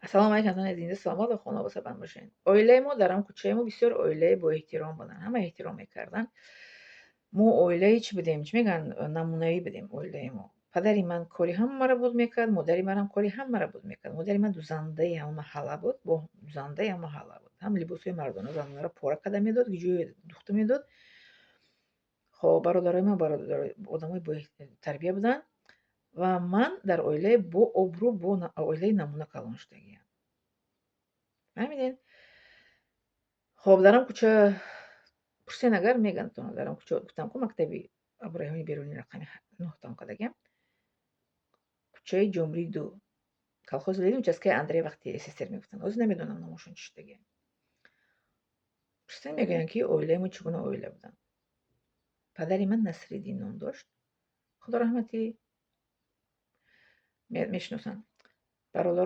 Assalomu alaykum azizlar, salomat va xonavos bilan bاشین. Oilai ما در هم کوچه ما بسیار oilai با احترام بودن. همه احترام میکردن. ما oilai چی بودیم؟ چی میگن؟ نمونه‌ای بودیم oilai ما. پدری من کاری هم مرا بود میکرد، مادری منم کاری هم مرا بود میکرد. مادری من دوزنده هم محله بود، با دوزنده هم محله بود. هم لباسای مردانه زنانه را پاره کرده میداد، گیجوی دوخته میداد. خب برادرای من برادر آدمای با تربیه بودن و من در oilai با obro با oilai نمونه کلان شدگیم. فهمیدین؟ خب در آن کوچه پرسین اگر میگن تو در آن کوچه گفتم که مکتبی ابراهیمی بیرونی رقم 9 تام کدگم کوچه جمهوری 2 колхоз لیلی участке Андрей وقتی سیستر میگفتن از نمیدونم نامشون چی دیگه پرسین میگن که اویله ما چگونه اویله بودن پدری من نصرالدین نام داشت خدا رحمتی میشناسن برادر